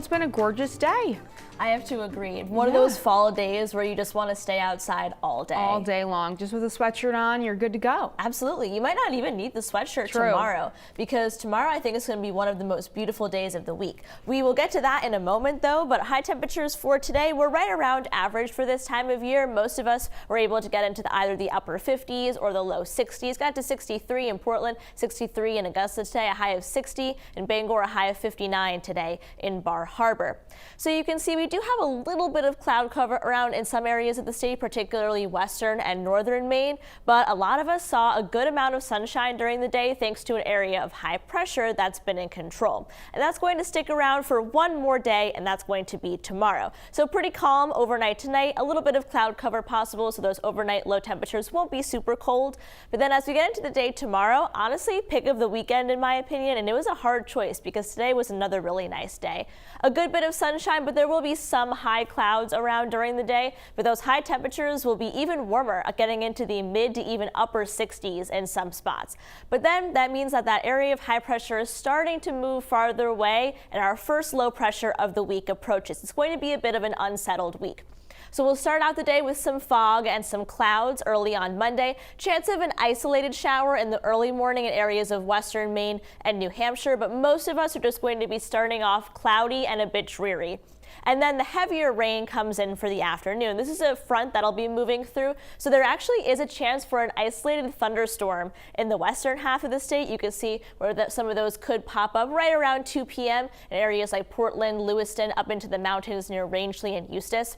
it's been a gorgeous day. I have to agree. One of those fall days where you just want to stay outside all day. All day long. Just with a sweatshirt on, you're good to go. Absolutely. You might not even need the sweatshirt tomorrow, because tomorrow I think is going to be one of the most beautiful days of the week. We will get to that in a moment though, but high temperatures for today were right around average for this time of year. Most of us were able to get into either the upper 50s or the low 60s. Got to 63 in Portland, 63 in Augusta today, a high of 60 in Bangor, a high of 59 today in Bar Harbor. So you can see we do have a little bit of cloud cover around in some areas of the state, particularly western and northern Maine, but a lot of us saw a good amount of sunshine during the day thanks to an area of high pressure that's been in control. And that's going to stick around for one more day, and that's going to be tomorrow. So pretty calm overnight tonight, a little bit of cloud cover possible, so those overnight low temperatures won't be super cold. But then as we get into the day tomorrow, honestly, pick of the weekend in my opinion, and it was a hard choice because today was another really nice day. A good bit of sunshine, but there will be some high clouds around during the day, but those high temperatures will be even warmer, getting into the mid to even upper 60s in some spots. But then that means that that area of high pressure is starting to move farther away, and our first low pressure of the week approaches. It's going to be a bit of an unsettled week. So we'll start out the day with some fog and some clouds early on Monday. Chance of an isolated shower in the early morning in areas of western Maine and New Hampshire, but most of us are just going to be starting off cloudy and a bit dreary. And then the heavier rain comes in for the afternoon. This is a front that'll be moving through, so there actually is a chance for an isolated thunderstorm in the western half of the state. You can see where some of those could pop up right around 2 p.m. in areas like Portland, Lewiston, up into the mountains near Rangeley and Eustis.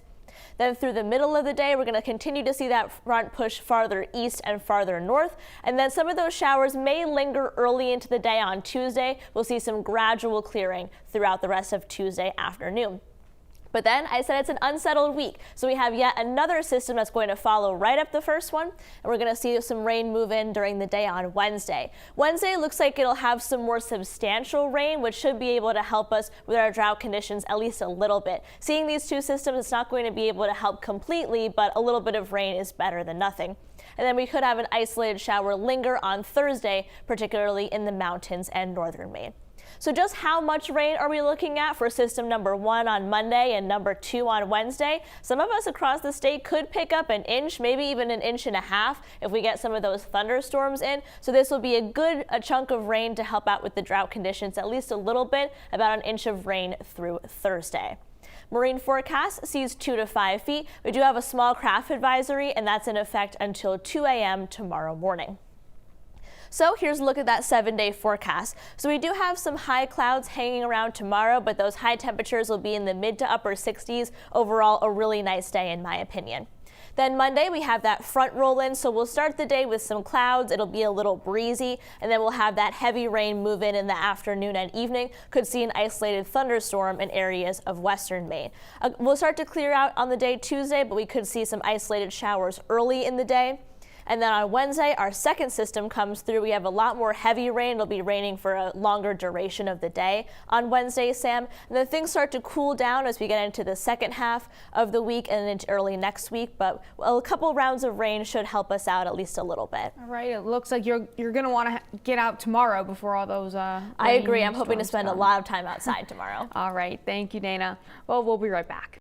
Then through the middle of the day, we're going to continue to see that front push farther east and farther north. And then some of those showers may linger early into the day on Tuesday. We'll see some gradual clearing throughout the rest of Tuesday afternoon. But then I said it's an unsettled week. So we have yet another system that's going to follow right up the first one. And we're going to see some rain move in during the day on Wednesday. Wednesday looks like it'll have some more substantial rain, which should be able to help us with our drought conditions at least a little bit. Seeing these two systems, it's not going to be able to help completely, but a little bit of rain is better than nothing. And then we could have an isolated shower linger on Thursday, particularly in the mountains and northern Maine. So just how much rain are we looking at for system number 1 on Monday and number 2 on Wednesday? Some of us across the state could pick up an inch, maybe even an inch and a half if we get some of those thunderstorms in. So this will be a chunk of rain to help out with the drought conditions, at least a little bit, about an inch of rain through Thursday. Marine forecast sees 2 to 5 feet. We do have a small craft advisory, and that's in effect until 2 a.m. tomorrow morning. So here's a look at that 7-day forecast. So we do have some high clouds hanging around tomorrow, but those high temperatures will be in the mid to upper 60s. Overall, a really nice day in my opinion. Then Monday, we have that front roll in, so we'll start the day with some clouds. It'll be a little breezy, and then we'll have that heavy rain move in the afternoon and evening. Could see an isolated thunderstorm in areas of western Maine. We'll start to clear out on the day Tuesday, but we could see some isolated showers early in the day. And then on Wednesday, our second system comes through. We have a lot more heavy rain. It'll be raining for a longer duration of the day on Wednesday, Sam. And then things start to cool down as we get into the second half of the week and into early next week. But a couple rounds of rain should help us out at least a little bit. All right. It looks like you're going to want to get out tomorrow before all those I agree. I'm hoping to spend a lot of time outside tomorrow. All right. Thank you, Dana. Well, we'll be right back.